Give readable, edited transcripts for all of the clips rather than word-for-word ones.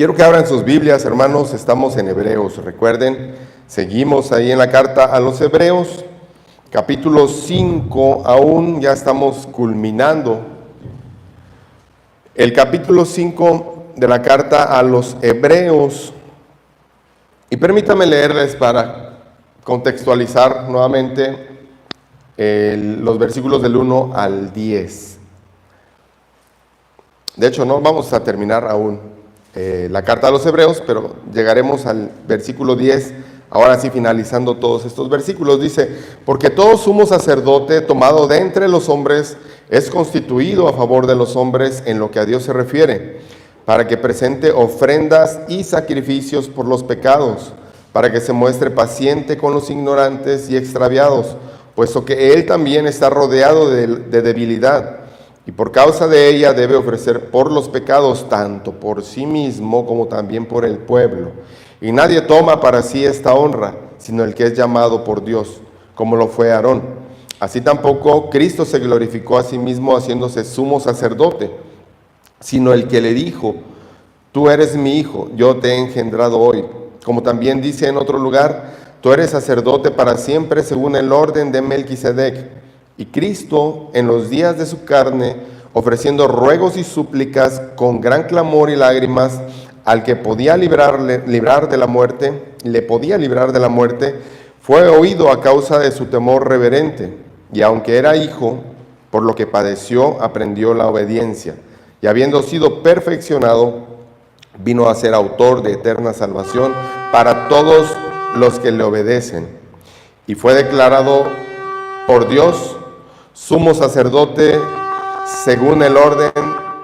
Quiero que abran sus Biblias, hermanos, estamos en Hebreos. Recuerden, seguimos ahí en la carta a los Hebreos, capítulo 5, aún ya estamos culminando. El capítulo 5 de la carta a los Hebreos. Y permítame leerles para contextualizar nuevamente los versículos del 1 al 10. De hecho, no vamos a terminar aún la carta a los Hebreos, pero llegaremos al versículo 10, ahora sí finalizando todos estos versículos. Dice: porque todo sumo sacerdote tomado de entre los hombres es constituido a favor de los hombres en lo que a Dios se refiere, para que presente ofrendas y sacrificios por los pecados, para que se muestre paciente con los ignorantes y extraviados, puesto que él también está rodeado de debilidad, y por causa de ella debe ofrecer por los pecados, tanto por sí mismo como también por el pueblo. Y nadie toma para sí esta honra, sino el que es llamado por Dios, como lo fue Aarón. Así tampoco Cristo se glorificó a sí mismo haciéndose sumo sacerdote, sino el que le dijo: tú eres mi hijo, yo te he engendrado hoy. Como también dice en otro lugar: tú eres sacerdote para siempre según el orden de Melquisedec. Y Cristo, en los días de su carne, ofreciendo ruegos y súplicas con gran clamor y lágrimas, al que podía librar de la muerte, fue oído a causa de su temor reverente. Y aunque era hijo, por lo que padeció, aprendió la obediencia. Y habiendo sido perfeccionado, vino a ser autor de eterna salvación para todos los que le obedecen. Y fue declarado por Dios sumo sacerdote según el orden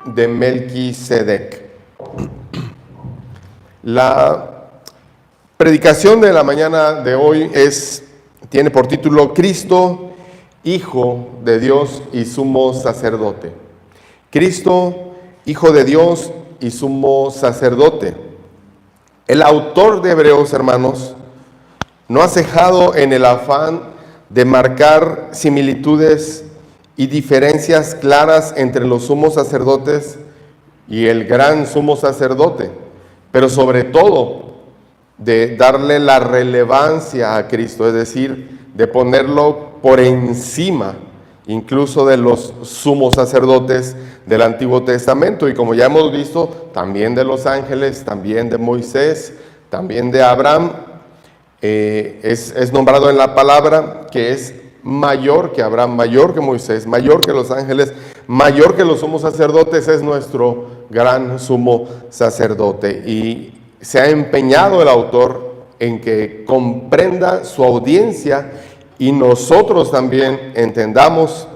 de Melquisedec. La predicación de la mañana de hoy tiene por título: Cristo, Hijo de Dios y sumo sacerdote. Cristo, Hijo de Dios y sumo sacerdote. El autor de Hebreos, hermanos, no ha cejado en el afán de marcar similitudes y diferencias claras entre los sumos sacerdotes y el gran sumo sacerdote, pero sobre todo de darle la relevancia a Cristo, es decir, de ponerlo por encima incluso de los sumos sacerdotes del Antiguo Testamento, y como ya hemos visto, también de los ángeles, también de Moisés, también de Abraham. Es nombrado en la palabra que es mayor que Abraham, mayor que Moisés, mayor que los ángeles, mayor que los sumos sacerdotes. Es nuestro gran sumo sacerdote, y se ha empeñado el autor en que comprenda su audiencia y nosotros también entendamos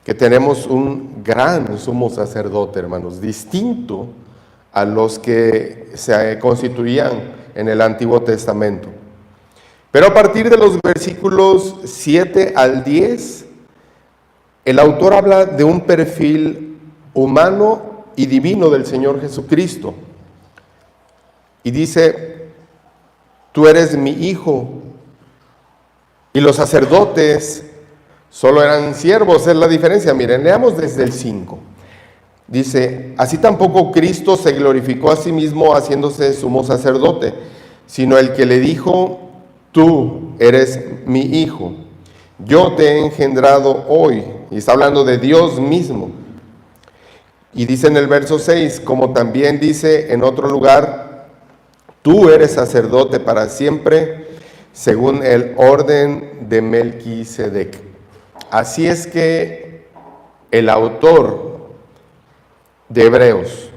que tenemos un gran sumo sacerdote, hermanos, distinto a los que se constituían en el Antiguo Testamento. Pero a partir de los versículos 7 al 10, el autor habla de un perfil humano y divino del Señor Jesucristo. Y dice: tú eres mi hijo. Y los sacerdotes solo eran siervos, es la diferencia. Miren, leamos desde el 5. Dice: así tampoco Cristo se glorificó a sí mismo haciéndose sumo sacerdote, sino el que le dijo: tú eres mi hijo, yo te he engendrado hoy. Y está hablando de Dios mismo. Y dice en el verso 6, como también dice en otro lugar: tú eres sacerdote para siempre, según el orden de Melquisedec. Así es que el autor de Hebreos,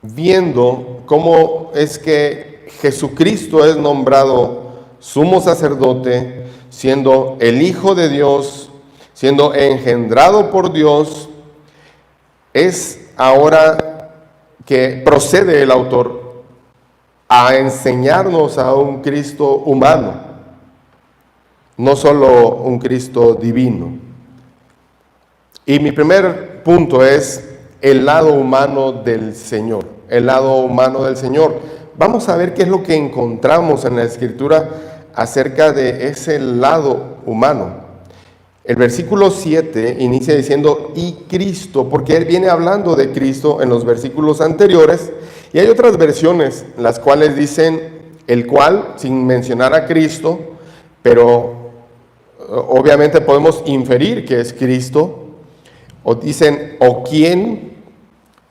viendo cómo es que Jesucristo es nombrado sumo sacerdote, siendo el Hijo de Dios, siendo engendrado por Dios, es ahora que procede el autor a enseñarnos a un Cristo humano, no solo un Cristo divino. Y mi primer punto es el lado humano del Señor, el lado humano del Señor. Vamos a ver qué es lo que encontramos en la Escritura acerca de ese lado humano. El versículo 7 inicia diciendo: y Cristo, porque él viene hablando de Cristo en los versículos anteriores, Y hay otras versiones, las cuales dicen el cual, sin mencionar a Cristo, pero obviamente podemos inferir que es Cristo, o dicen o quién,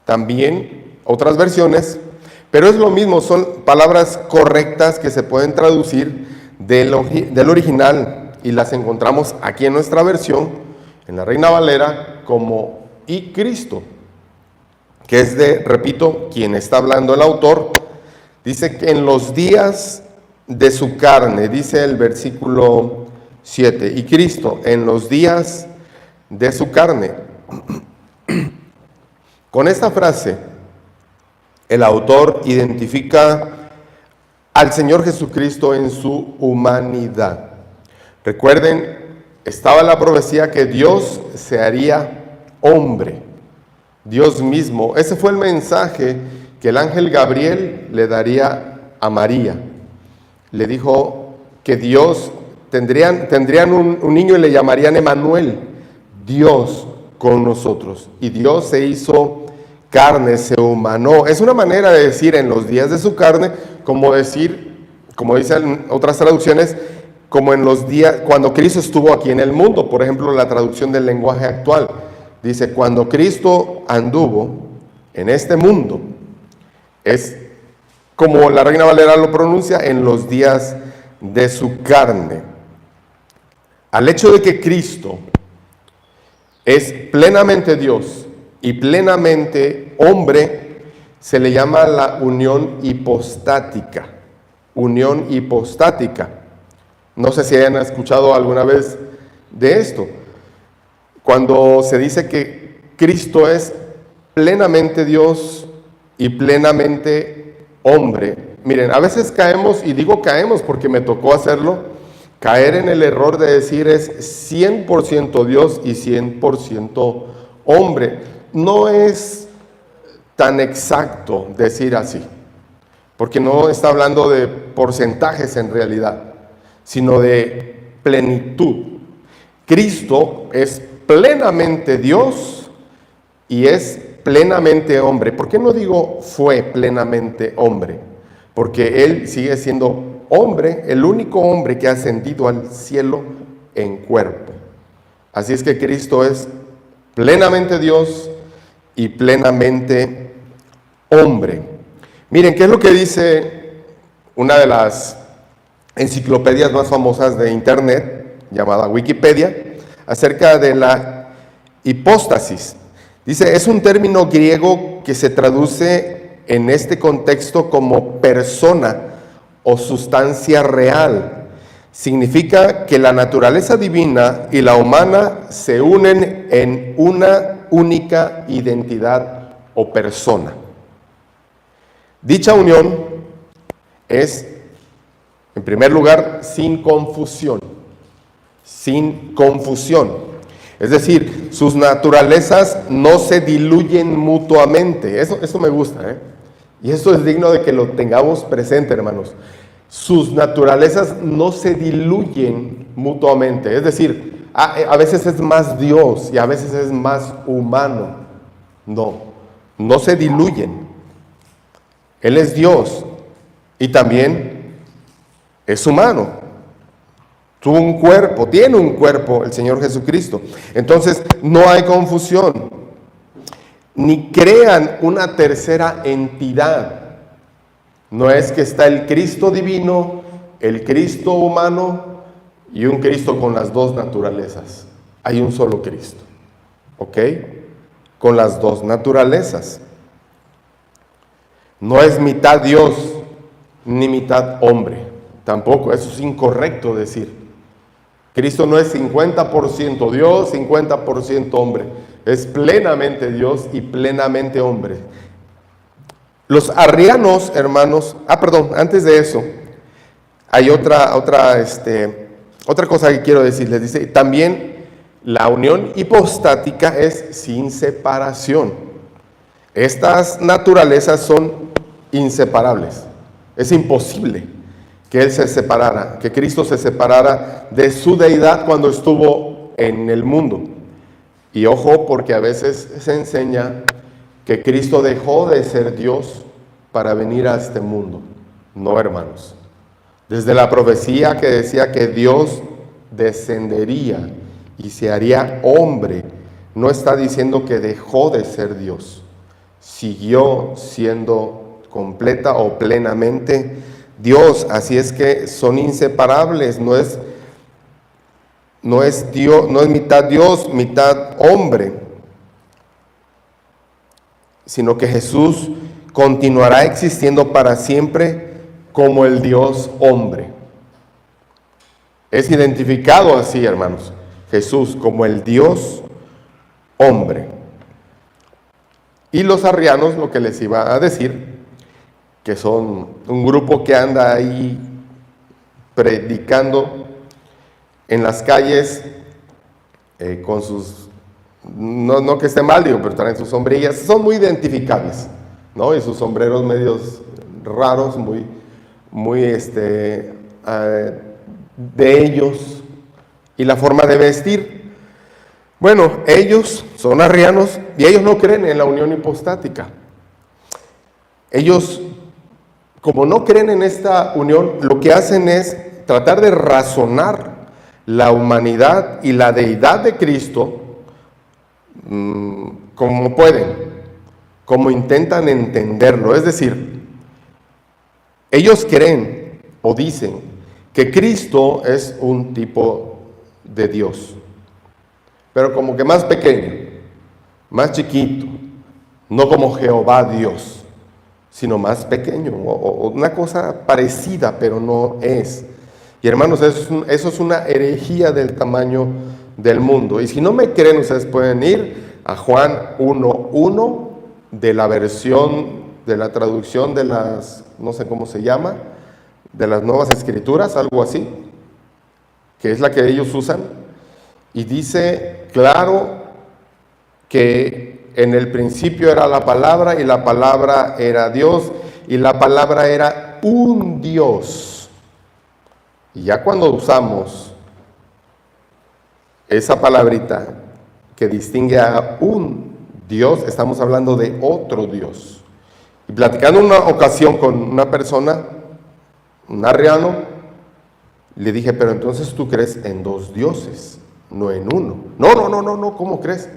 también otras versiones, pero es lo mismo, son palabras correctas que se pueden traducir del original y las encontramos aquí en nuestra versión, en la Reina Valera, como y Cristo, que es repito, quien está hablando el autor, dice que en los días de su carne, dice el versículo 7, y Cristo en los días de su carne. Con esta frase, el autor identifica al Señor Jesucristo en su humanidad. Recuerden, estaba la profecía que Dios se haría hombre, Dios mismo. Ese fue el mensaje que el ángel Gabriel le daría a María. Le dijo que Dios tendrían un niño y le llamarían Emanuel, Dios con nosotros. Y Dios se hizo carne, se humanó. Es una manera de decir en los días de su carne, como dicen otras traducciones, como en los días cuando Cristo estuvo aquí en el mundo. Por ejemplo, la traducción del lenguaje actual dice, cuando Cristo anduvo en este mundo, es como la Reina Valera lo pronuncia, en los días de su carne. Al hecho de que Cristo es plenamente Dios y plenamente hombre, se le llama la unión hipostática. Unión hipostática. No sé si hayan escuchado alguna vez de esto. Cuando se dice que Cristo es plenamente Dios y plenamente hombre. Miren, a veces caemos, y digo caemos porque me tocó hacerlo, caer en el error de decir es 100% Dios y 100% hombre. No es tan exacto decir así, porque no está hablando de porcentajes en realidad, sino de plenitud. Cristo es plenamente Dios y es plenamente hombre. ¿Por qué no digo fue plenamente hombre? Porque Él sigue siendo hombre, el único hombre que ha ascendido al cielo en cuerpo. Así es que Cristo es plenamente Dios y plenamente hombre. Miren, ¿qué es lo que dice una de las enciclopedias más famosas de Internet, llamada Wikipedia, acerca de la hipóstasis? Dice, es un término griego que se traduce en este contexto como persona o sustancia real. Significa que la naturaleza divina y la humana se unen en una única identidad o persona. Dicha unión es, en primer lugar, sin confusión. Sin confusión. Es decir, sus naturalezas no se diluyen mutuamente. Eso me gusta, ¿eh? Y eso es digno de que lo tengamos presente, hermanos. Sus naturalezas no se diluyen mutuamente. Es decir, a veces es más Dios y a veces es más humano. No se diluyen. Él es Dios y también es humano. Tuvo un cuerpo, tiene un cuerpo el Señor Jesucristo. Entonces, no hay confusión. Ni crean una tercera entidad. No es que está el Cristo divino, el Cristo humano y un Cristo con las dos naturalezas. Hay un solo Cristo. ¿Ok? Con las dos naturalezas. No es mitad Dios ni mitad hombre. Tampoco, eso es incorrecto decir. Cristo no es 50% Dios, 50% hombre. Es plenamente Dios y plenamente hombre. Los arrianos, hermanos, antes de eso, hay otra cosa que quiero decirles. Dice, también la unión hipostática es sin separación. Estas naturalezas son inseparables. Es imposible que Él se separara, que Cristo se separara de su deidad cuando estuvo en el mundo. Y ojo, porque a veces se enseña que Cristo dejó de ser Dios para venir a este mundo. No, hermanos. Desde la profecía que decía que Dios descendería y se haría hombre, no está diciendo que dejó de ser Dios. Siguió siendo completa o plenamente Dios. Así es que son inseparables. No es Dios, no es mitad Dios, mitad hombre, sino que Jesús continuará existiendo para siempre como el Dios hombre. Es identificado así, hermanos, Jesús como el Dios hombre. Y los arrianos, lo que les iba a decir, que son un grupo que anda ahí predicando en las calles con sus, no que esté mal, digo, pero traen sus sombrillas, son muy identificables, ¿no? Y sus sombreros medios raros, muy de ellos, y la forma de vestir. Bueno, ellos son arrianos y ellos no creen en la unión hipostática. Ellos, como no creen en esta unión, lo que hacen es tratar de razonar la humanidad y la deidad de Cristo como pueden, como intentan entenderlo. Es decir, ellos creen o dicen que Cristo es un tipo de Dios, pero como que más pequeño, más chiquito, no como Jehová Dios, sino más pequeño, o una cosa parecida, pero no es. Y hermanos, eso es una herejía del tamaño del mundo. Y si no me creen, ustedes pueden ir a Juan 1:1 de la versión, de la traducción de las, no sé cómo se llama, de las Nuevas Escrituras, algo así, que es la que ellos usan. Y dice claro que en el principio era la palabra y la palabra era Dios y la palabra era un Dios. Y ya cuando usamos esa palabrita que distingue a un Dios, estamos hablando de otro Dios. Y platicando una ocasión con una persona, un arriano, le dije, pero entonces tú crees en dos dioses, no en uno. No, ¿cómo crees?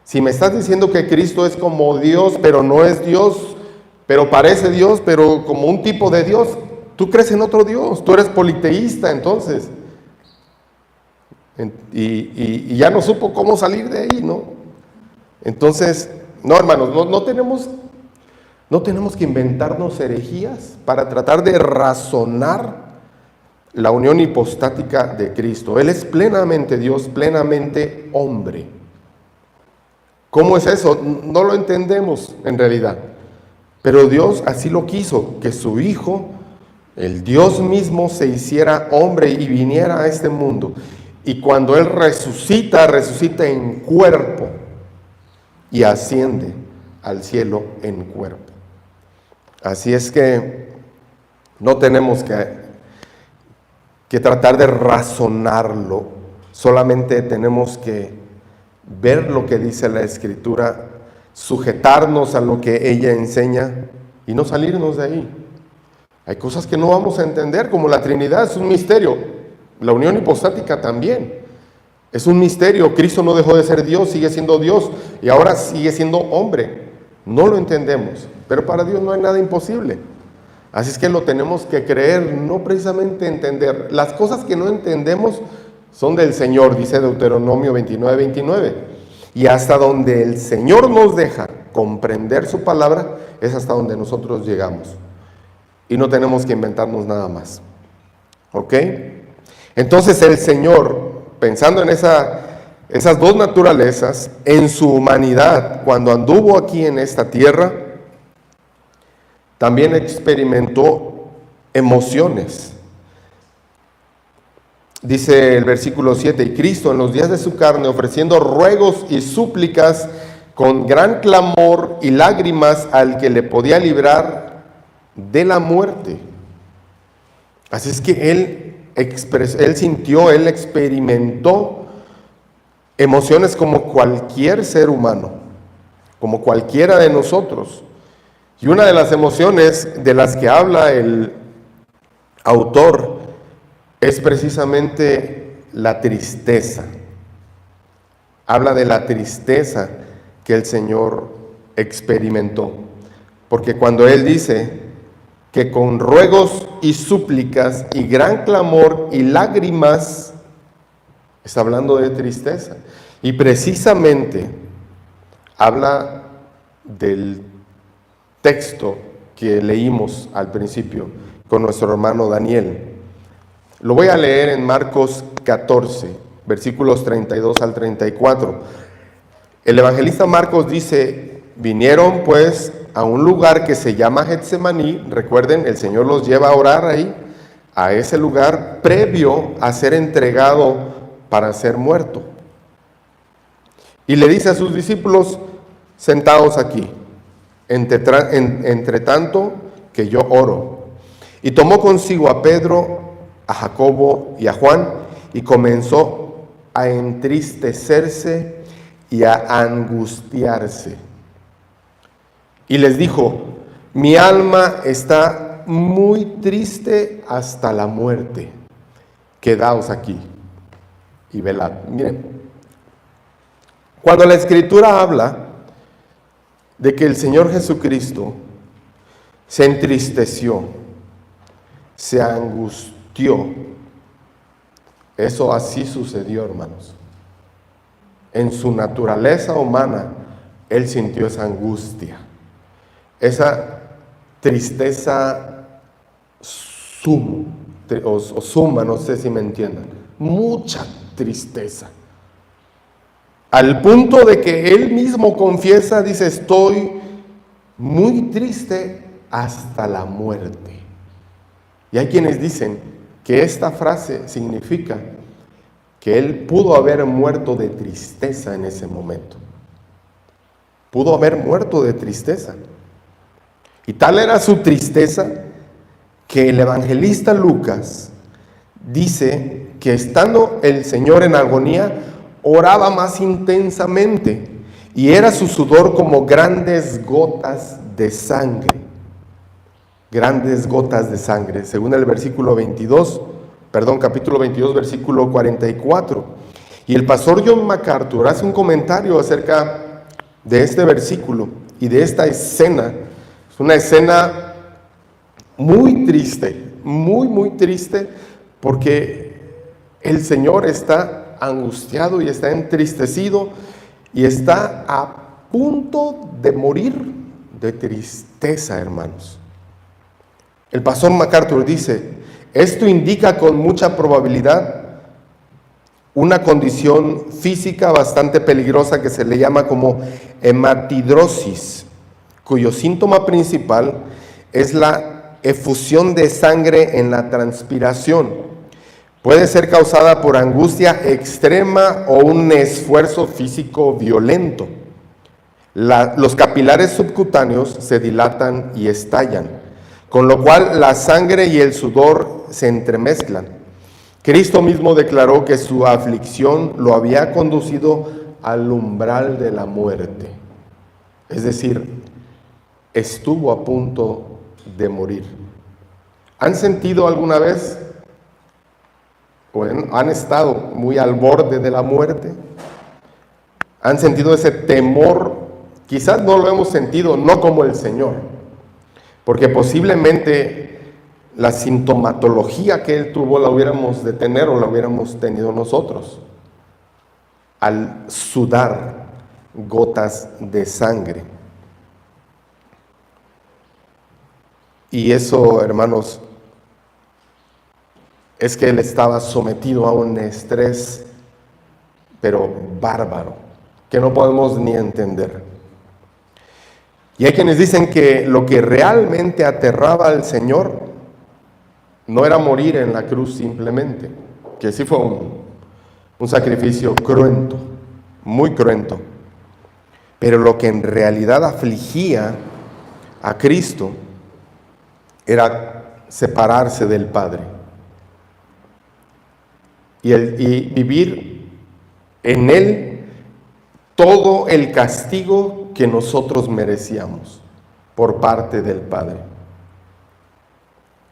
Si me estás diciendo que Cristo es como Dios, pero no es Dios, pero parece Dios, pero como un tipo de Dios, tú crees en otro Dios, tú eres politeísta entonces. Y ya no supo cómo salir de ahí, ¿no? Entonces, no, hermanos, no tenemos que inventarnos herejías para tratar de razonar la unión hipostática de Cristo. Él es plenamente Dios, plenamente hombre. ¿Cómo es eso? No lo entendemos en realidad. Pero Dios así lo quiso, que su Hijo, el Dios mismo, se hiciera hombre y viniera a este mundo. Y cuando Él resucita en cuerpo y asciende al cielo en cuerpo. Así es que no tenemos que tratar de razonarlo, solamente tenemos que ver lo que dice la Escritura, sujetarnos a lo que ella enseña y no salirnos de ahí. Hay cosas que no vamos a entender, como la Trinidad es un misterio, la unión hipostática también es un misterio. Cristo no dejó de ser Dios, sigue siendo Dios y ahora sigue siendo hombre. No lo entendemos, pero para Dios no hay nada imposible. Así es que lo tenemos que creer, no precisamente entender. Las cosas que no entendemos son del Señor, dice Deuteronomio 29:29. Y hasta donde el Señor nos deja comprender su palabra, es hasta donde nosotros llegamos. Y no tenemos que inventarnos nada más. ¿Ok? Entonces el Señor, pensando en esas dos naturalezas, en su humanidad, cuando anduvo aquí en esta tierra, también experimentó emociones. Dice el versículo 7, y Cristo en los días de su carne, ofreciendo ruegos y súplicas con gran clamor y lágrimas al que le podía librar de la muerte. Así es que él sintió, él experimentó emociones como cualquier ser humano, como cualquiera de nosotros. Y una de las emociones de las que habla el autor es precisamente la tristeza. Habla de la tristeza que el Señor experimentó. Porque cuando Él dice que con ruegos y súplicas y gran clamor y lágrimas, está hablando de tristeza. Y precisamente habla del texto que leímos al principio con nuestro hermano Daniel. Lo voy a leer en Marcos 14, versículos 32 al 34. El evangelista Marcos dice: vinieron pues a un lugar que se llama Getsemaní. Recuerden, el Señor los lleva a orar ahí, a ese lugar, previo a ser entregado para ser muerto. Y le dice a sus discípulos: sentaos aquí, entre tanto que yo oro. Y tomó consigo a Pedro, a Jacobo y a Juan, y comenzó a entristecerse y a angustiarse. Y les dijo: mi alma está muy triste hasta la muerte. Quedaos aquí y velad. Miren, cuando la Escritura habla de que el Señor Jesucristo se entristeció, se angustió, eso así sucedió, hermanos. En su naturaleza humana, Él sintió esa angustia, esa tristeza suma, no sé si me entiendan, mucha tristeza. Al punto de que Él mismo confiesa, dice: estoy muy triste hasta la muerte. Y hay quienes dicen que esta frase significa que Él pudo haber muerto de tristeza en ese momento. Pudo haber muerto de tristeza. Y tal era su tristeza que el evangelista Lucas dice que estando el Señor en agonía, oraba más intensamente, y era su sudor como grandes gotas de sangre. Grandes gotas de sangre, según el capítulo 22, versículo 44. Y el pastor John MacArthur hace un comentario acerca de este versículo y de esta escena. Es una escena muy triste, muy triste, porque el Señor está angustiado y está entristecido y está a punto de morir de tristeza, hermanos. El pastor MacArthur dice: esto indica con mucha probabilidad una condición física bastante peligrosa que se le llama como hematidrosis, cuyo síntoma principal es la efusión de sangre en la transpiración. Puede ser causada por angustia extrema o un esfuerzo físico violento. Los capilares subcutáneos se dilatan y estallan, con lo cual la sangre y el sudor se entremezclan. Cristo mismo declaró que su aflicción lo había conducido al umbral de la muerte. Es decir, estuvo a punto de morir. ¿Han sentido alguna vez o han estado muy al borde de la muerte? ¿Han sentido ese temor? Quizás no lo hemos sentido, no como el Señor, porque posiblemente la sintomatología que Él tuvo la hubiéramos de tener o la hubiéramos tenido nosotros, al sudar gotas de sangre. Y eso, hermanos, es que Él estaba sometido a un estrés, pero bárbaro, que no podemos ni entender. Y hay quienes dicen que lo que realmente aterraba al Señor no era morir en la cruz simplemente, que sí fue un sacrificio cruento, muy cruento, pero lo que en realidad afligía a Cristo era separarse del Padre y vivir en Él todo el castigo que nosotros merecíamos. por parte del Padre.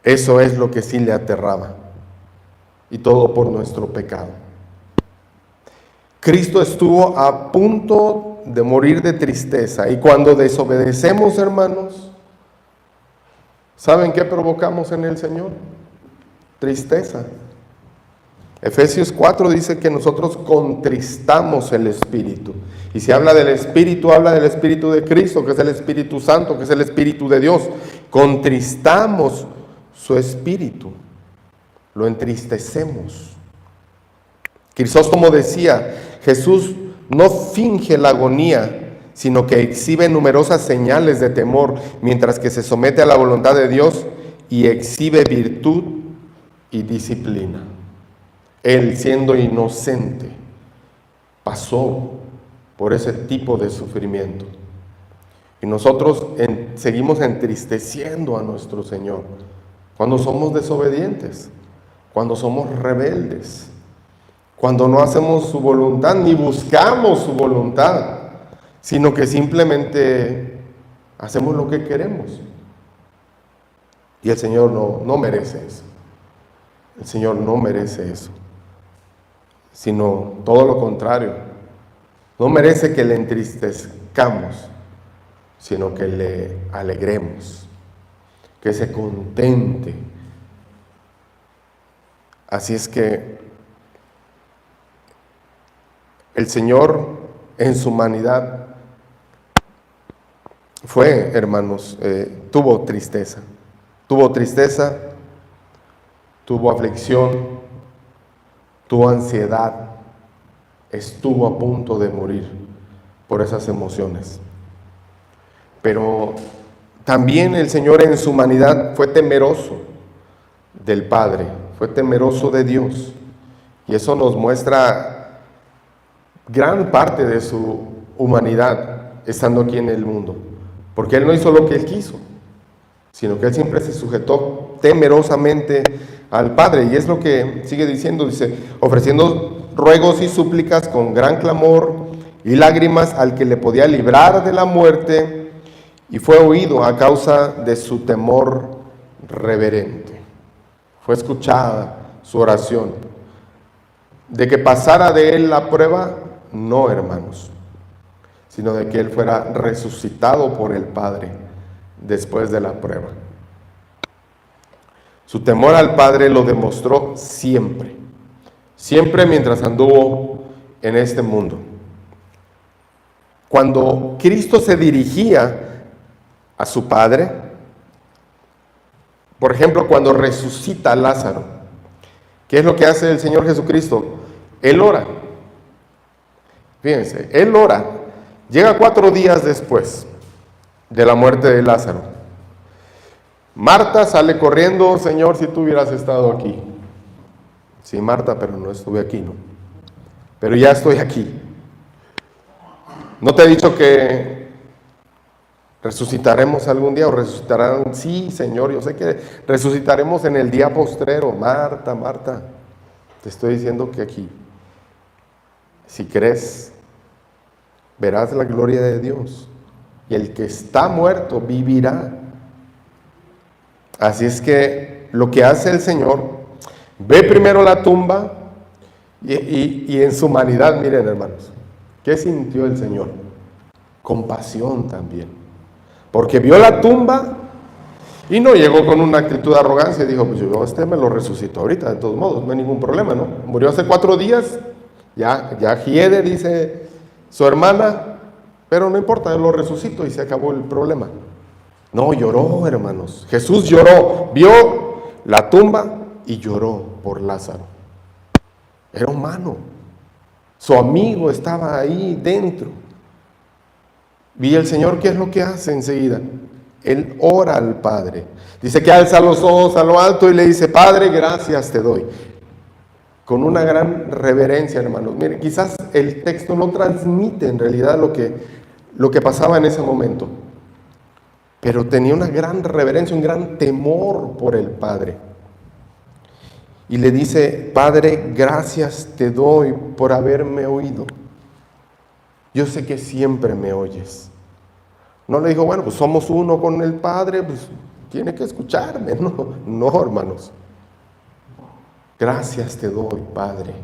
Eso es lo que sí le aterraba. Y todo por nuestro pecado. Cristo estuvo a punto de morir de tristeza. Y cuando desobedecemos, hermanos, ¿saben qué provocamos en el Señor? Tristeza. Efesios 4 dice que nosotros contristamos el Espíritu. Y si habla del Espíritu de Cristo, que es el Espíritu Santo, que es el Espíritu de Dios. Contristamos su Espíritu. Lo entristecemos. Crisóstomo decía, Jesús no finge la agonía, sino que exhibe numerosas señales de temor, mientras que se somete a la voluntad de Dios y exhibe virtud y disciplina. Él, siendo inocente, pasó por ese tipo de sufrimiento. Y nosotros seguimos entristeciendo a nuestro Señor cuando somos desobedientes, cuando somos rebeldes, cuando no hacemos su voluntad ni buscamos su voluntad, sino que simplemente hacemos lo que queremos. Y el Señor no merece eso. El Señor no merece eso, sino todo lo contrario. No merece que le entristezcamos, sino que le alegremos, que se contente. Así es que el Señor en su humanidad fue, hermanos, tuvo tristeza, tuvo aflicción, tuvo ansiedad, estuvo a punto de morir por esas emociones. Pero también el Señor en su humanidad fue temeroso del Padre, fue temeroso de Dios. Y eso nos muestra gran parte de su humanidad estando aquí en el mundo. Porque Él no hizo lo que Él quiso, sino que Él siempre se sujetó temerosamente al Padre. Y es lo que sigue diciendo, dice, ofreciendo ruegos y súplicas con gran clamor y lágrimas al que le podía librar de la muerte, y fue oído a causa de su temor reverente. Fue escuchada su oración. De que pasara de él la prueba, no, hermanos, sino de que él fuera resucitado por el Padre después de la prueba. Su temor al Padre lo demostró siempre mientras anduvo en este mundo. Cuando Cristo se dirigía a su Padre, por ejemplo, cuando resucita a Lázaro, ¿qué es lo que hace el Señor Jesucristo? Él ora. Fíjense, Él ora. Llega 4 días después de la muerte de Lázaro. Marta sale corriendo, Señor, si tú hubieras estado aquí. Sí, Marta, pero no estuve aquí, ¿no? Pero ya estoy aquí. ¿No te he dicho que resucitaremos algún día o resucitarán? Sí, Señor, yo sé que resucitaremos en el día postrero. Marta, Marta, te estoy diciendo que aquí, si crees, verás la gloria de Dios. Y el que está muerto vivirá. Así es que lo que hace el Señor, ve primero la tumba y en su humanidad, miren, hermanos, ¿qué sintió el Señor? Compasión también. Porque vio la tumba y no llegó con una actitud de arrogancia y dijo, pues yo me lo resucito ahorita, de todos modos, no hay ningún problema, ¿no? Murió hace 4 días, ya hiede, dice su hermana, pero no importa, yo lo resucito y se acabó el problema. No, lloró, hermanos. Jesús lloró, vio la tumba y lloró por Lázaro. Era humano. Su amigo estaba ahí dentro. Y el Señor, ¿qué es lo que hace enseguida? Él ora al Padre. Dice que alza los ojos a lo alto y le dice, Padre, gracias te doy. Con una gran reverencia, hermanos. Miren, quizás el texto no transmite en realidad lo que pasaba en ese momento. Pero tenía una gran reverencia, un gran temor por el Padre. Y le dice, Padre, gracias te doy por haberme oído. Yo sé que siempre me oyes. No le dijo, bueno, pues somos uno con el Padre, pues tiene que escucharme. No, no, hermanos. Gracias te doy, Padre.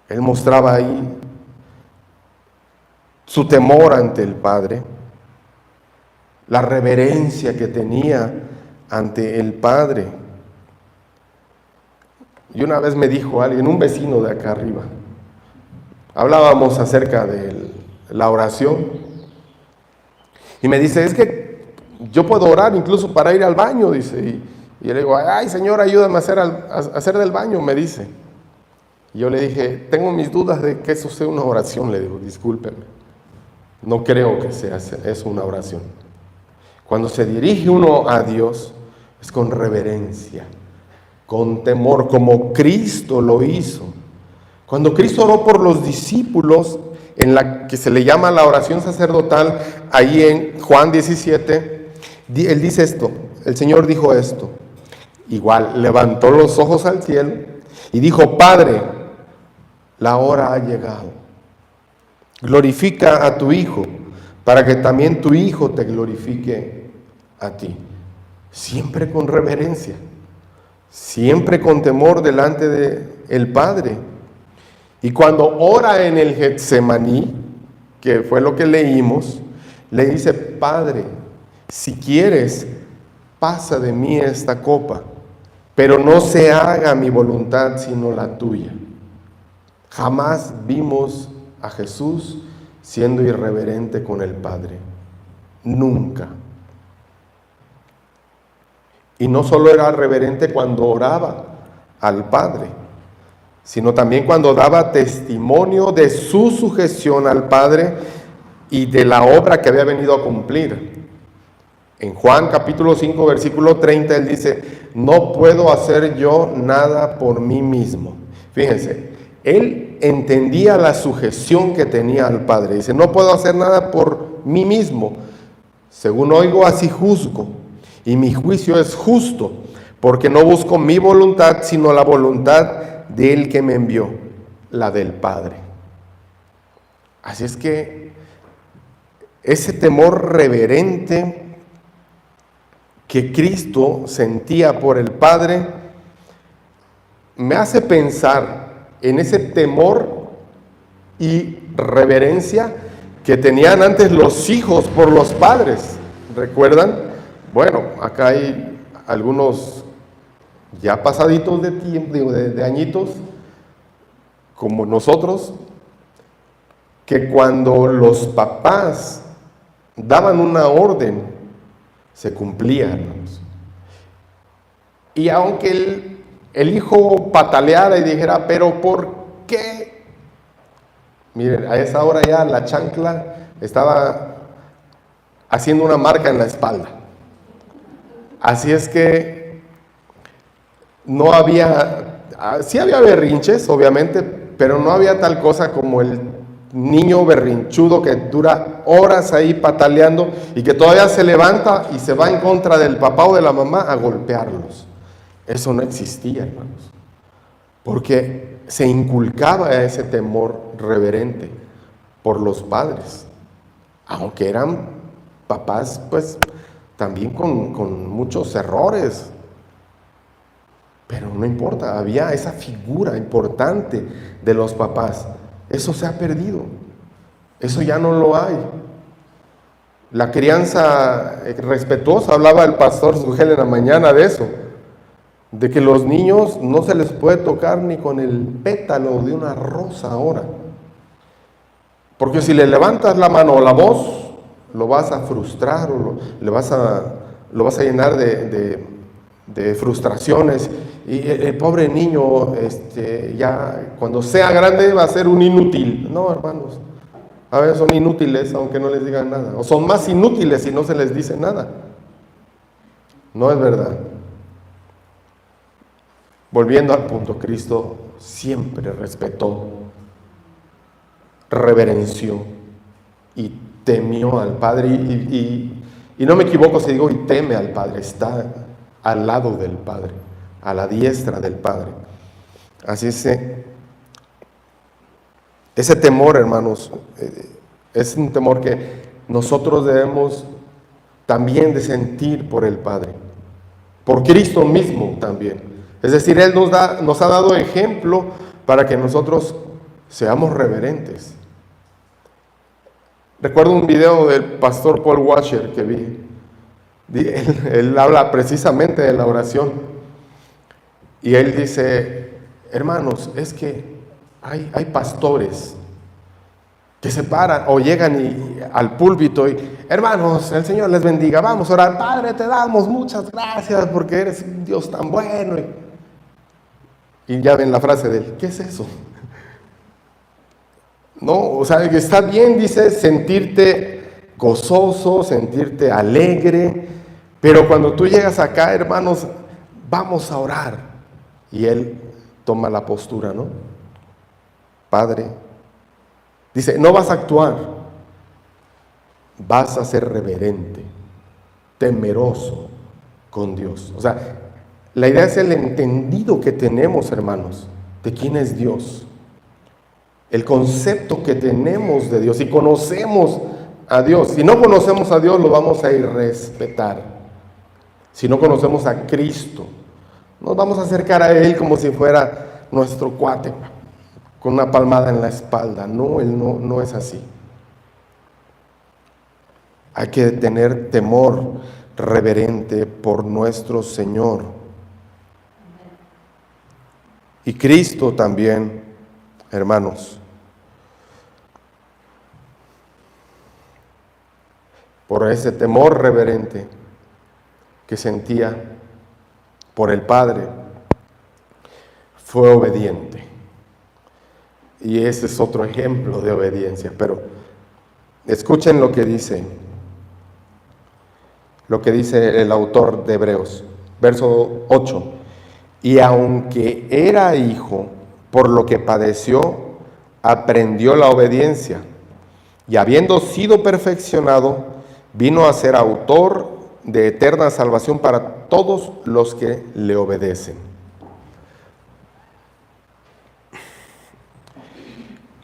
Él mostraba ahí su temor ante el Padre, la reverencia que tenía ante el Padre. Y una vez me dijo alguien, un vecino de acá arriba, hablábamos acerca de la oración, y me dice, es que yo puedo orar incluso para ir al baño, dice, y yo le digo, ay Señor, ayúdame a hacer del baño, me dice. Y yo le dije, tengo mis dudas de que eso sea una oración, le digo, discúlpeme, no creo que sea eso una oración. Cuando se dirige uno a Dios, es con reverencia, con temor, como Cristo lo hizo. Cuando Cristo oró por los discípulos, en la que se le llama la oración sacerdotal, ahí en Juan 17, él dice esto, el Señor dijo esto, igual levantó los ojos al cielo y dijo, Padre, la hora ha llegado, glorifica a tu Hijo, para que también tu Hijo te glorifique a ti. Siempre con reverencia, siempre con temor delante del Padre. Y cuando ora en el Getsemaní, que fue lo que leímos, le dice, Padre, si quieres, pasa de mí esta copa, pero no se haga mi voluntad sino la tuya. Jamás vimos a Jesús siendo irreverente con el Padre. Nunca. Y no solo era reverente cuando oraba al Padre, sino también cuando daba testimonio de su sujeción al Padre y de la obra que había venido a cumplir. En Juan capítulo 5, versículo 30, él dice, no puedo hacer yo nada por mí mismo. Fíjense, él entendía la sujeción que tenía al Padre. Dice, no puedo hacer nada por mí mismo. Según oigo, así juzgo. Y mi juicio es justo, porque no busco mi voluntad, sino la voluntad del que me envió, la del Padre. Así es que ese temor reverente que Cristo sentía por el Padre me hace pensar en ese temor y reverencia que tenían antes los hijos por los padres. ¿Recuerdan? Bueno, acá hay algunos ya pasaditos de tiempo, de añitos, como nosotros, que cuando los papás daban una orden, se cumplía, hermanos. Y aunque el hijo pataleara y dijera, pero ¿por qué? Miren, a esa hora ya la chancla estaba haciendo una marca en la espalda. Así es que no había, sí había berrinches, obviamente, pero no había tal cosa como el niño berrinchudo que dura horas ahí pataleando y que todavía se levanta y se va en contra del papá o de la mamá a golpearlos. Eso no existía, hermanos, porque se inculcaba ese temor reverente por los padres, aunque eran papás, pues, también con muchos errores. Pero no importa, había esa figura importante de los papás. Eso se ha perdido. Eso ya no lo hay. La crianza respetuosa, hablaba el pastor Sugel en la mañana de eso, de que los niños no se les puede tocar ni con el pétalo de una rosa ahora. Porque si le levantas la mano o la voz, lo vas a frustrar o lo vas a llenar de frustraciones. Y el pobre niño, ya cuando sea grande va a ser un inútil. No, hermanos, a veces son inútiles aunque no les digan nada, o son más inútiles si no se les dice nada. No es verdad. Volviendo al punto, Cristo siempre respetó, reverenció y temió al Padre. Y no me equivoco si digo y teme al Padre, está al lado del Padre, a la diestra del Padre. Así es, ese temor, hermanos, es un temor nosotros debemos también de sentir por el Padre, por Cristo mismo también. Es decir, Él nos ha dado ejemplo para que nosotros seamos reverentes. Recuerdo un video del pastor Paul Washer que vi. Él habla precisamente de la oración. Y él dice, hermanos, es que hay pastores que se paran o llegan al púlpito y, hermanos, el Señor les bendiga, vamos a orar. Padre, te damos muchas gracias porque eres un Dios tan bueno. Y ya ven la frase de él, ¿qué es eso? No, o sea, está bien, dice, sentirte gozoso, sentirte alegre, pero cuando tú llegas acá, hermanos, vamos a orar. Y él toma la postura, ¿no? Padre, dice, no vas a actuar, vas a ser reverente, temeroso con Dios. O sea, la idea es el entendido que tenemos, hermanos, de quién es Dios. El concepto que tenemos de Dios y conocemos a Dios. Si no conocemos a Dios, lo vamos a irrespetar. Si no conocemos a Cristo, nos vamos a acercar a Él como si fuera nuestro cuate, con una palmada en la espalda. No, Él no es así. Hay que tener temor reverente por nuestro Señor. Y Cristo también, hermanos, por ese temor reverente que sentía por el Padre, fue obediente. Y ese es otro ejemplo de obediencia. Pero escuchen lo que dice el autor de Hebreos, verso 8. Y aunque era hijo, por lo que padeció, aprendió la obediencia. Y habiendo sido perfeccionado, vino a ser autor de eterna salvación para todos los que le obedecen.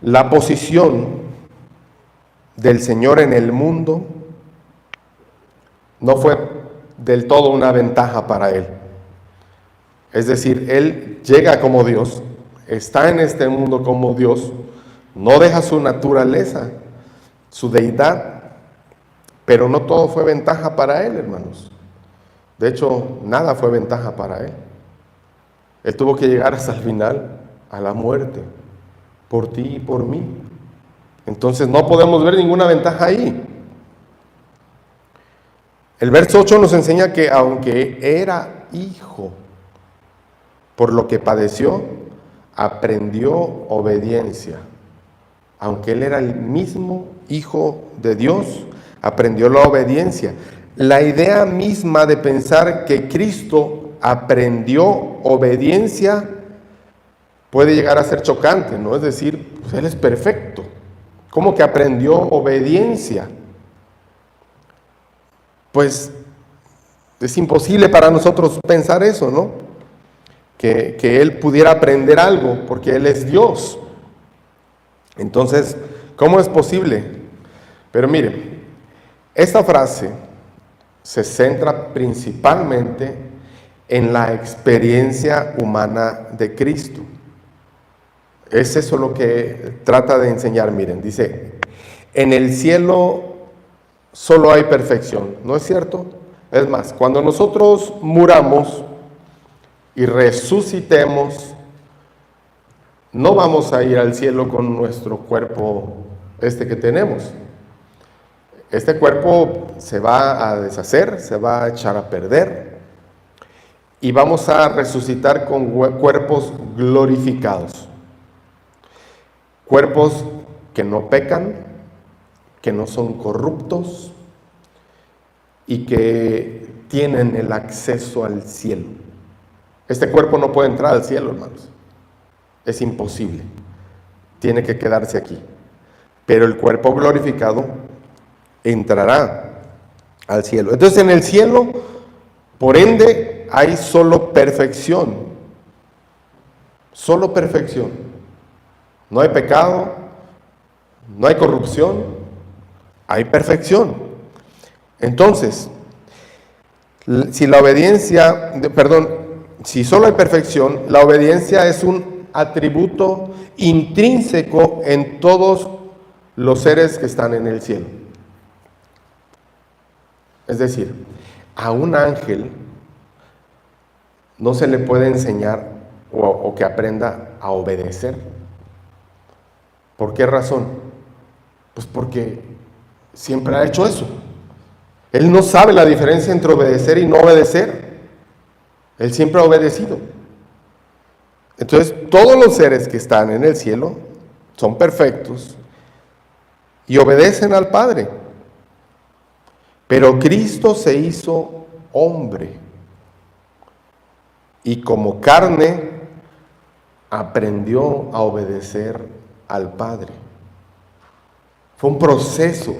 La posición del Señor en el mundo no fue del todo una ventaja para Él. Es decir, Él llega como Dios, está en este mundo como Dios, no deja su naturaleza, su deidad, pero no todo fue ventaja para Él, hermanos. De hecho, nada fue ventaja para Él. Él tuvo que llegar hasta el final, a la muerte, por ti y por mí. Entonces no podemos ver ninguna ventaja ahí. El verso 8 nos enseña que aunque era hijo, por lo que padeció, aprendió obediencia. Aunque él era el mismo hijo de Dios, aprendió la obediencia. La idea misma de pensar que Cristo aprendió obediencia puede llegar a ser chocante, ¿no? Es decir, pues Él es perfecto. ¿Cómo que aprendió obediencia? Pues es imposible para nosotros pensar eso, ¿no? Que Él pudiera aprender algo, porque Él es Dios. Entonces, ¿cómo es posible? Pero mire, esta frase se centra principalmente en la experiencia humana de Cristo. Es eso lo que trata de enseñar. Miren, dice, en el cielo solo hay perfección, ¿no es cierto? Es más, cuando nosotros muramos y resucitemos, no vamos a ir al cielo con nuestro cuerpo que tenemos. Este cuerpo se va a deshacer, se va a echar a perder y vamos a resucitar con cuerpos glorificados. Cuerpos que no pecan, que no son corruptos y que tienen el acceso al cielo. Este cuerpo no puede entrar al cielo, hermanos. Es imposible. Tiene que quedarse aquí. Pero el cuerpo glorificado entrará al cielo. Entonces en el cielo, por ende, hay solo perfección. Solo perfección. No hay pecado, no hay corrupción, hay perfección. Entonces, si la obediencia, si solo hay perfección, la obediencia es un atributo intrínseco en todos los seres que están en el cielo. Es decir, a un ángel no se le puede enseñar o que aprenda a obedecer. ¿Por qué razón? Pues porque siempre ha hecho eso. Él no sabe la diferencia entre obedecer y no obedecer. Él siempre ha obedecido. Entonces, todos los seres que están en el cielo son perfectos y obedecen al Padre. Pero Cristo se hizo hombre y como carne aprendió a obedecer al Padre. Fue un proceso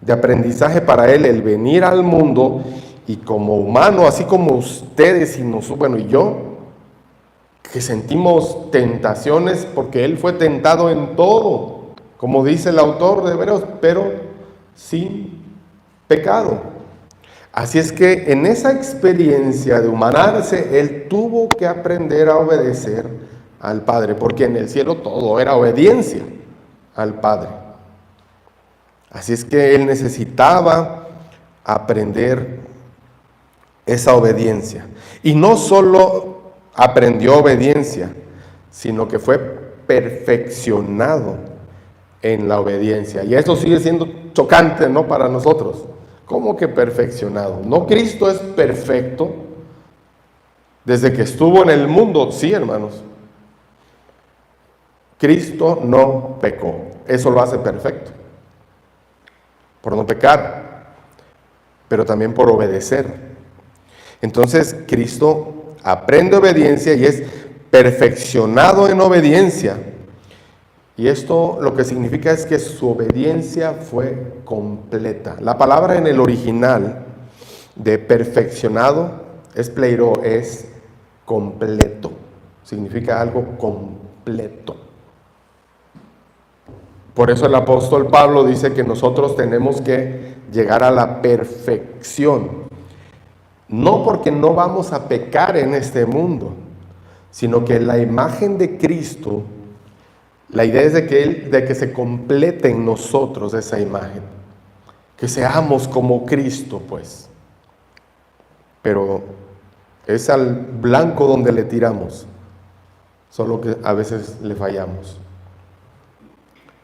de aprendizaje para él el venir al mundo y como humano, así como ustedes y yo, que sentimos tentaciones porque él fue tentado en todo, como dice el autor de Hebreos, pero sin pecado. Así es que en esa experiencia de humanarse, él tuvo que aprender a obedecer al Padre, porque en el cielo todo era obediencia al Padre. Así es que él necesitaba aprender esa obediencia. Y no solo aprendió obediencia, sino que fue perfeccionado en la obediencia. Y eso sigue siendo chocante, ¿no?, para nosotros. ¿Cómo que perfeccionado? No, Cristo es perfecto desde que estuvo en el mundo. Sí, hermanos. Cristo no pecó. Eso lo hace perfecto. Por no pecar, pero también por obedecer. Entonces, Cristo aprende obediencia y es perfeccionado en obediencia. Y esto lo que significa es que su obediencia fue completa. La palabra en el original de perfeccionado es pleiro, es completo. Significa algo completo. Por eso el apóstol Pablo dice que nosotros tenemos que llegar a la perfección. No porque no vamos a pecar en este mundo, sino que la imagen de Cristo, la idea es de que se complete en nosotros esa imagen, que seamos como Cristo, pues. Pero es al blanco donde le tiramos, solo que a veces le fallamos.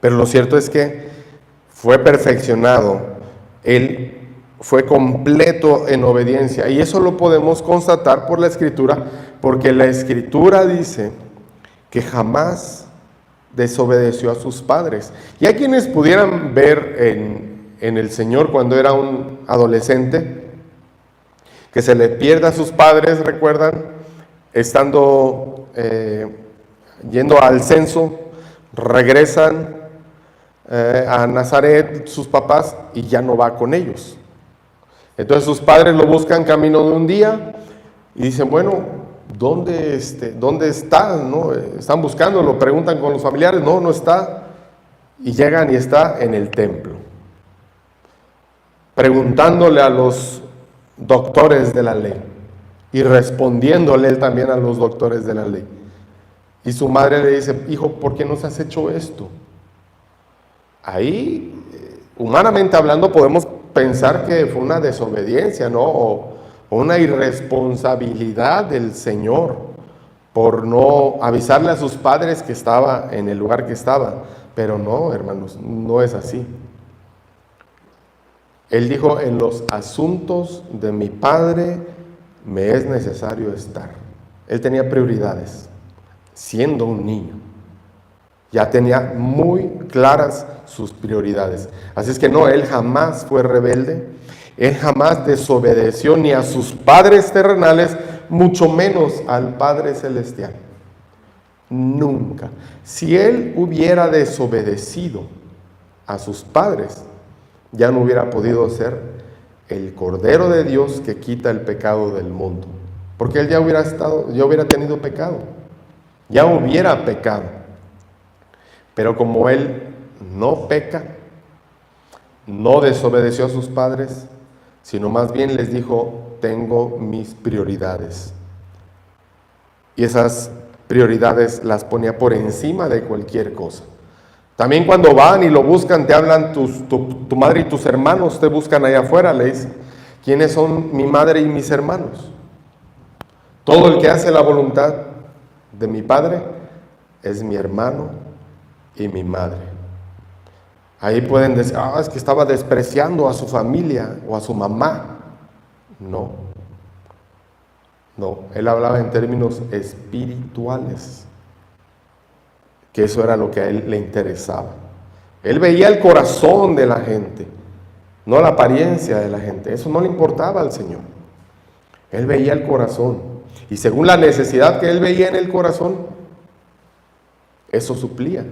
Pero lo cierto es que fue perfeccionado, él fue completo en obediencia, y eso lo podemos constatar por la Escritura, porque la Escritura dice que jamás desobedeció a sus padres. Y hay quienes pudieran ver en el Señor cuando era un adolescente, que se le pierde a sus padres, recuerdan, estando yendo al censo, regresan a Nazaret sus papás y ya no va con ellos. Entonces sus padres lo buscan camino de un día y dicen, bueno, ¿dónde está? ¿No? Están buscándolo, preguntan con los familiares, no está. Y llegan y está en el templo, preguntándole a los doctores de la ley y respondiéndole él también a los doctores de la ley. Y su madre le dice, hijo, ¿por qué nos has hecho esto? Ahí, humanamente hablando, podemos pensar que fue una desobediencia, ¿no? O una irresponsabilidad del Señor por no avisarle a sus padres que estaba en el lugar que estaba. Pero no, hermanos, no es así. Él dijo, en los asuntos de mi Padre me es necesario estar. Él tenía prioridades, siendo un niño. Ya tenía muy claras sus prioridades. Así es que no, él jamás fue rebelde, él jamás desobedeció ni a sus padres terrenales, mucho menos al Padre Celestial. Nunca. Si él hubiera desobedecido a sus padres, ya no hubiera podido ser el Cordero de Dios que quita el pecado del mundo. Porque él ya hubiera tenido pecado, ya hubiera pecado. Pero como él no peca, No desobedeció a sus padres, sino más bien les dijo, tengo mis prioridades. Y esas prioridades las ponía por encima de cualquier cosa. También cuando van y lo buscan, te hablan tu madre y tus hermanos, te buscan allá afuera, le dicen, ¿quiénes son mi madre y mis hermanos? Todo el que hace la voluntad de mi Padre es mi hermano y mi madre. Ahí pueden decir, es que estaba despreciando a su familia o a su mamá. No, él hablaba en términos espirituales, que eso era lo que a él le interesaba. Él veía el corazón de la gente, no la apariencia de la gente. Eso no le importaba al Señor. Él veía el corazón, y según la necesidad que él veía en el corazón, eso suplía.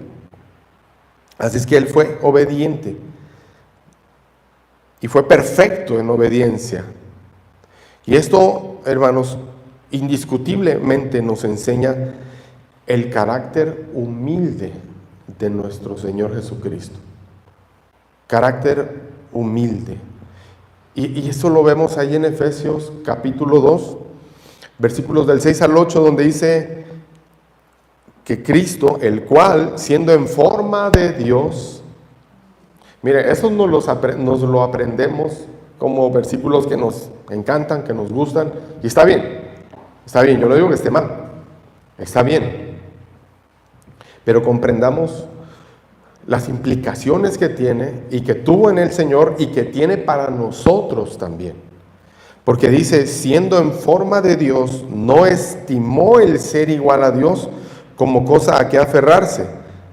Así es que él fue obediente, y fue perfecto en obediencia. Y esto, hermanos, indiscutiblemente nos enseña el carácter humilde de nuestro Señor Jesucristo. Carácter humilde. Y eso lo vemos ahí en Efesios capítulo 2, versículos del 6 al 8, donde dice que Cristo, el cual, siendo en forma de Dios, mire, eso nos lo aprendemos como versículos que nos encantan, que nos gustan, y está bien, yo no digo que esté mal, está bien, pero comprendamos las implicaciones que tiene y que tuvo en el Señor y que tiene para nosotros también. Porque dice, siendo en forma de Dios, no estimó el ser igual a Dios como cosa a que aferrarse,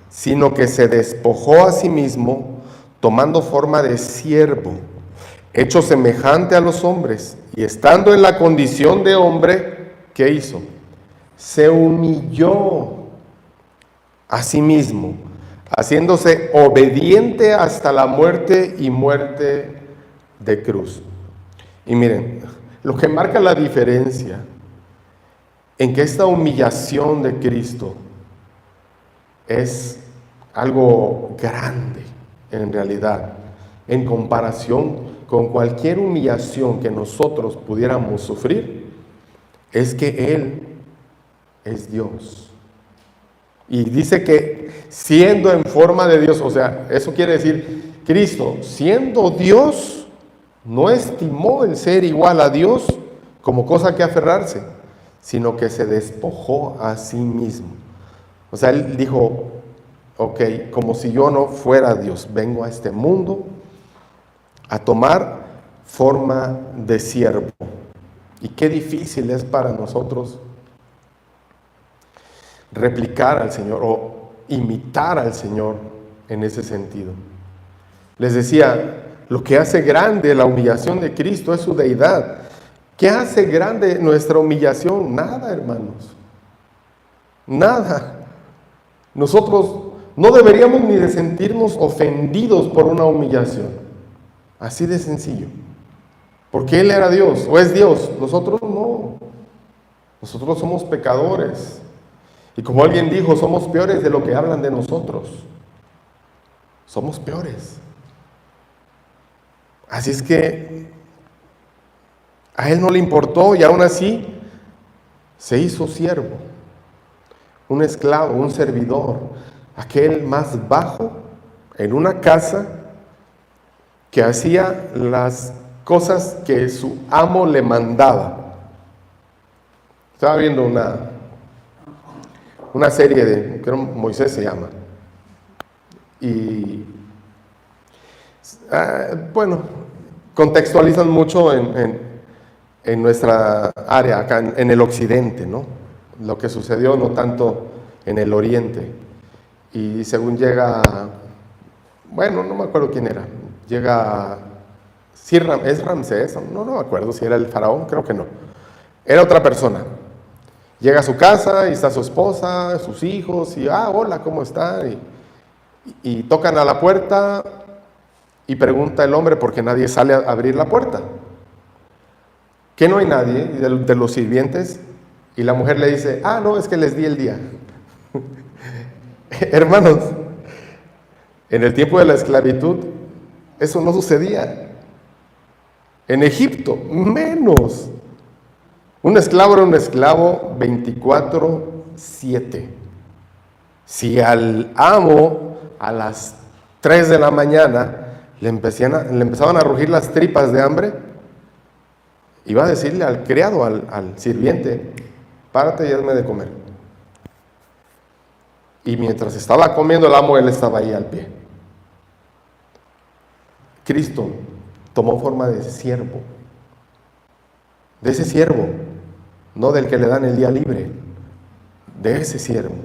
sino que se despojó a sí mismo, tomando forma de siervo, hecho semejante a los hombres, y estando en la condición de hombre, ¿qué hizo? Se humilló a sí mismo, haciéndose obediente hasta la muerte y muerte de cruz. Y miren, lo que marca la diferencia en que esta humillación de Cristo es algo grande en realidad, en comparación con cualquier humillación que nosotros pudiéramos sufrir, es que Él es Dios. Y dice que siendo en forma de Dios, o sea, eso quiere decir, Cristo, siendo Dios, no estimó el ser igual a Dios como cosa que aferrarse, sino que se despojó a sí mismo. O sea, Él dijo, ok, como si yo no fuera Dios, vengo a este mundo a tomar forma de siervo. Y qué difícil es para nosotros replicar al Señor o imitar al Señor en ese sentido. Les decía, lo que hace grande la humillación de Cristo es su deidad. ¿Qué hace grande nuestra humillación? Nada, hermanos. Nada. Nosotros no deberíamos ni de sentirnos ofendidos por una humillación. Así de sencillo. Porque Él era Dios o es Dios. Nosotros no. Nosotros somos pecadores. Y como alguien dijo, somos peores de lo que hablan de nosotros. Somos peores. Así es que a Él no le importó y aún así se hizo siervo, un esclavo, un servidor, aquel más bajo en una casa que hacía las cosas que su amo le mandaba. Estaba viendo una serie de, creo Moisés se llama, y bueno, contextualizan mucho en nuestra área, acá en el occidente, ¿no? Lo que sucedió, no tanto en el oriente. Y según llega, bueno, no me acuerdo quién era, llega, sí, es Ramsés, no me acuerdo si era el faraón, creo que no, era otra persona. Llega a su casa y está su esposa, sus hijos, y hola, ¿cómo está? Y tocan a la puerta y pregunta el hombre porque nadie sale a abrir la puerta. ¿Que no hay nadie de los sirvientes? Y la mujer le dice, no, es que les di el día. Hermanos, en el tiempo de la esclavitud, Eso no sucedía. En Egipto, menos. Un esclavo era un esclavo 24/7. Si al amo a las 3 de la mañana le empezaban a rugir las tripas de hambre, iba a decirle al criado, al sirviente: párate y hazme de comer. Y mientras estaba comiendo el amo, él estaba ahí al pie. Cristo tomó forma de siervo, de ese siervo, no del que le dan el día libre, de ese siervo.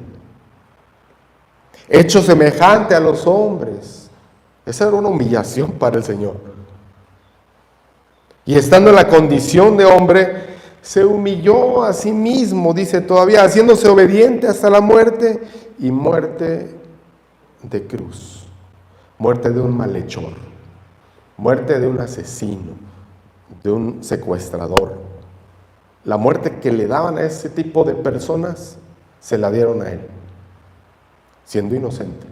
Hecho semejante a los hombres. Esa era una humillación para el Señor. Y estando en la condición de hombre, se humilló a sí mismo, dice todavía, haciéndose obediente hasta la muerte, y muerte de cruz, muerte de un malhechor, muerte de un asesino, de un secuestrador. La muerte que le daban a ese tipo de personas, se la dieron a él, siendo inocente.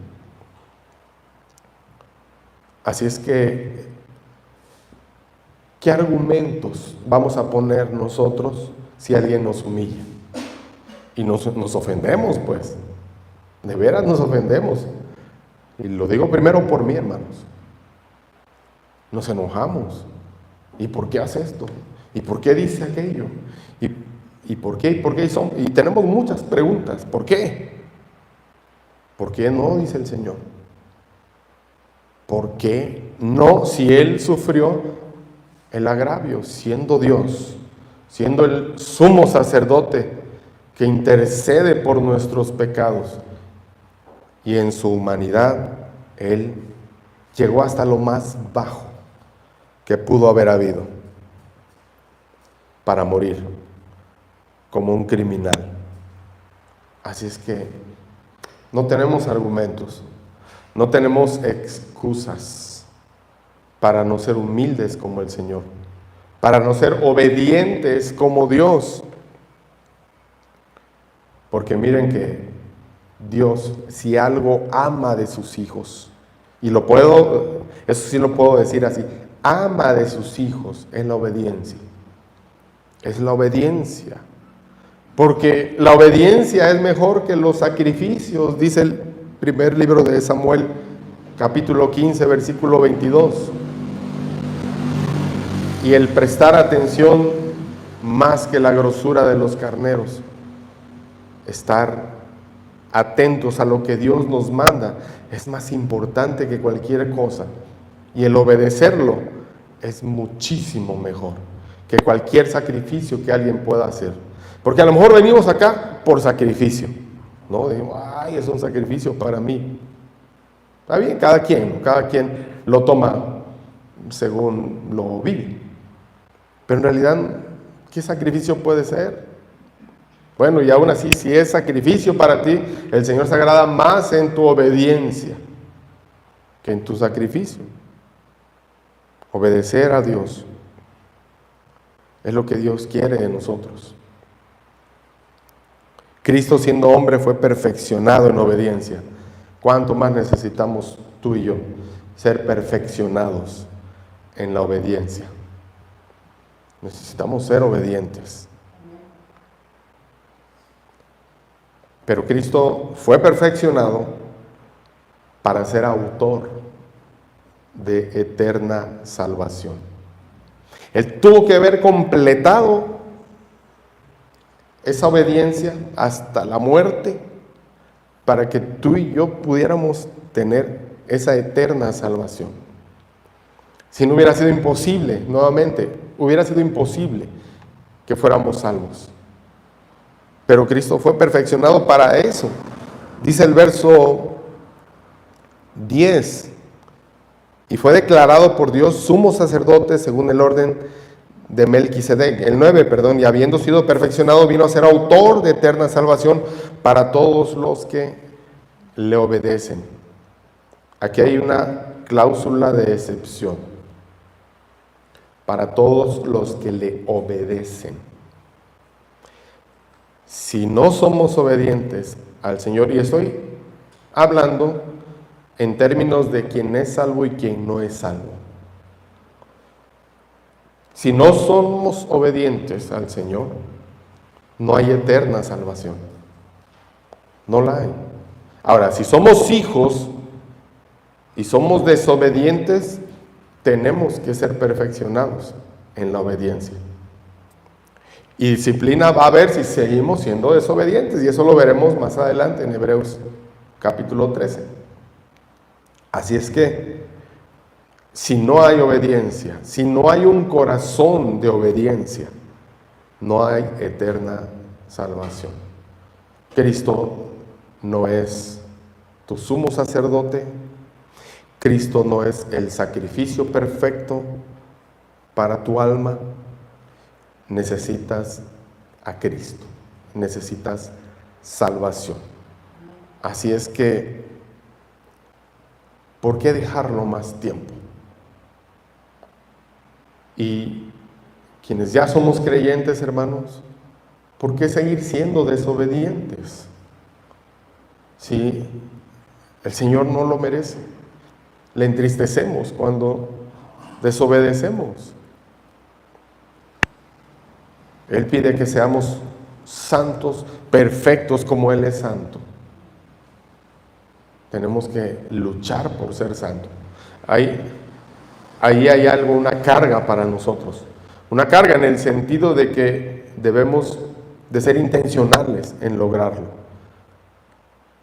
Así es que, ¿qué argumentos vamos a poner nosotros si alguien nos humilla? Y nos ofendemos, pues. De veras nos ofendemos. Y lo digo primero por mí, hermanos. Nos enojamos. ¿Y por qué hace esto? ¿Y por qué dice aquello? ¿Y por qué? ¿Y por qué? Y tenemos muchas preguntas. ¿Por qué? ¿Por qué no? Dice el Señor. ¿Por qué no? Si Él sufrió el agravio, siendo Dios, siendo el sumo sacerdote que intercede por nuestros pecados, y en su humanidad Él llegó hasta lo más bajo que pudo haber habido para morir como un criminal. Así es que no tenemos argumentos, no tenemos excusas para no ser humildes como el Señor, para no ser obedientes como Dios. Porque miren que Dios, si algo ama de sus hijos, y eso sí lo puedo decir así, ama de sus hijos, es la obediencia. Es la obediencia. Porque la obediencia es mejor que los sacrificios, dice el primer libro de Samuel, capítulo 15, versículo 22. Y el prestar atención más que la grosura de los carneros. Estar atentos a lo que Dios nos manda es más importante que cualquier cosa. Y el obedecerlo es muchísimo mejor que cualquier sacrificio que alguien pueda hacer. Porque a lo mejor venimos acá por sacrificio, ¿no? Decimos, ay, es un sacrificio para mí. Está bien, cada quien lo toma según lo vive. Pero en realidad, ¿qué sacrificio puede ser? Bueno, y aún así, si es sacrificio para ti, el Señor se agrada más en tu obediencia que en tu sacrificio. Obedecer a Dios es lo que Dios quiere de nosotros. Cristo, siendo hombre, fue perfeccionado en obediencia. ¿Cuánto más necesitamos tú y yo ser perfeccionados en la obediencia? Necesitamos ser obedientes. Pero Cristo fue perfeccionado para ser autor de eterna salvación. Él tuvo que haber completado esa obediencia hasta la muerte para que tú y yo pudiéramos tener esa eterna salvación. Si no hubiera sido imposible, nuevamente, hubiera sido imposible que fuéramos salvos. Pero Cristo fue perfeccionado para eso. Dice el verso 10, y fue declarado por Dios sumo sacerdote según el orden de Melquisedec. El 9, y habiendo sido perfeccionado, vino a ser autor de eterna salvación para todos los que le obedecen. Aquí hay una cláusula de excepción. Para todos los que le obedecen. Si no somos obedientes al Señor, y estoy hablando en términos de quién es salvo y quién no es salvo. Si no somos obedientes al Señor, no hay eterna salvación. No la hay. Ahora, si somos hijos y somos desobedientes, tenemos que ser perfeccionados en la obediencia. Y disciplina va a haber si seguimos siendo desobedientes, y eso lo veremos más adelante en Hebreos capítulo 13. Así es que, si no hay obediencia, si no hay un corazón de obediencia, no hay eterna salvación. Cristo no es tu sumo sacerdote, Cristo no es el sacrificio perfecto para tu alma. Necesitas a Cristo, necesitas salvación. Así es que, ¿por qué dejarlo más tiempo? Y quienes ya somos creyentes, hermanos, ¿por qué seguir siendo desobedientes? Si el Señor no lo merece, le entristecemos cuando desobedecemos. Él pide que seamos santos, perfectos como Él es santo. Tenemos que luchar por ser santos. Ahí hay algo, una carga para nosotros. Una carga en el sentido de que debemos de ser intencionales en lograrlo.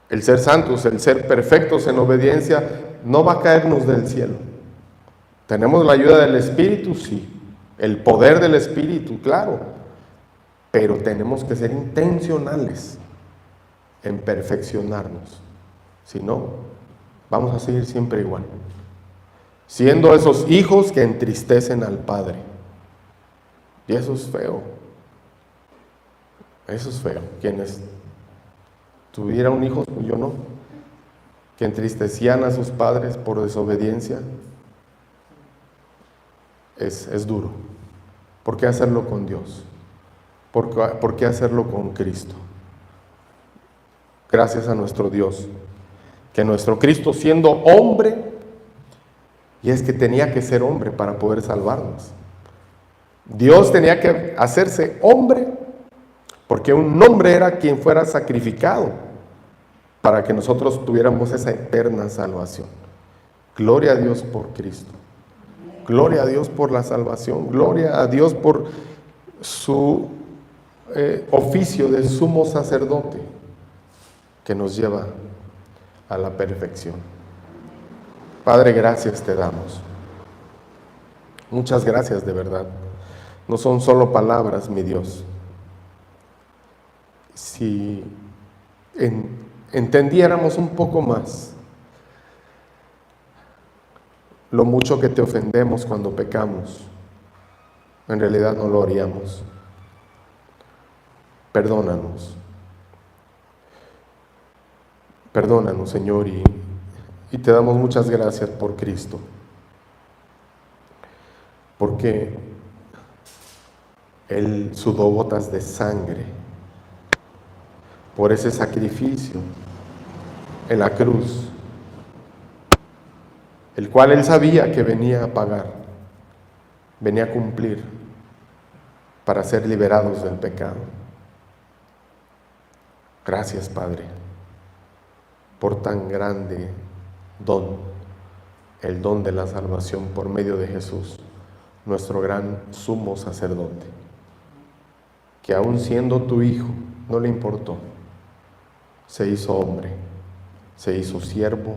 El ser santos, el ser perfectos en obediencia, no va a caernos del cielo. Tenemos la ayuda del Espíritu, sí. El poder del Espíritu, claro. Pero tenemos que ser intencionales en perfeccionarnos. Si no, vamos a seguir siempre igual, siendo esos hijos que entristecen al Padre. Y eso es feo. Eso es feo. Quienes tuvieron hijos, pues yo no, que entristecían a sus padres por desobediencia, es duro. ¿Por qué hacerlo con Dios? ¿Por qué hacerlo con Cristo? Gracias a nuestro Dios, que nuestro Cristo, siendo hombre, y es que tenía que ser hombre para poder salvarnos. Dios tenía que hacerse hombre, porque un hombre era quien fuera sacrificado para que nosotros tuviéramos esa eterna salvación. Gloria a Dios por Cristo. Gloria a Dios por la salvación. Gloria a Dios por su oficio de sumo sacerdote, que nos lleva a la perfección. Padre, gracias te damos. Muchas gracias de verdad. No son solo palabras, mi Dios. Si entendiéramos un poco más lo mucho que te ofendemos cuando pecamos, en realidad no lo haríamos. Perdónanos. Perdónanos, Señor, y te damos muchas gracias por Cristo. Porque Él sudó gotas de sangre por ese sacrificio en la cruz, el cual Él sabía que venía a pagar, venía a cumplir para ser liberados del pecado. Gracias, Padre, por tan grande don, el don de la salvación por medio de Jesús, nuestro gran sumo sacerdote, que aun siendo tu Hijo, no le importó, se hizo hombre, se hizo siervo,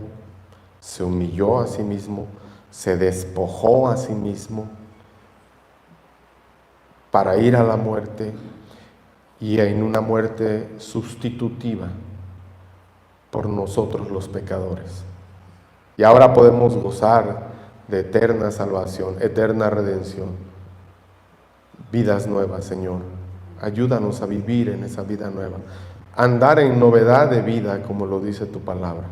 se humilló a sí mismo, se despojó a sí mismo para ir a la muerte, y en una muerte sustitutiva por nosotros los pecadores. Y ahora podemos gozar de eterna salvación, eterna redención, vidas nuevas, Señor. Ayúdanos a vivir en esa vida nueva, andar en novedad de vida, como lo dice tu palabra.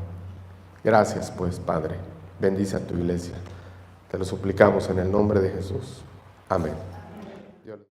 Gracias, pues, Padre. Bendice a tu iglesia. Te lo suplicamos en el nombre de Jesús. Amén.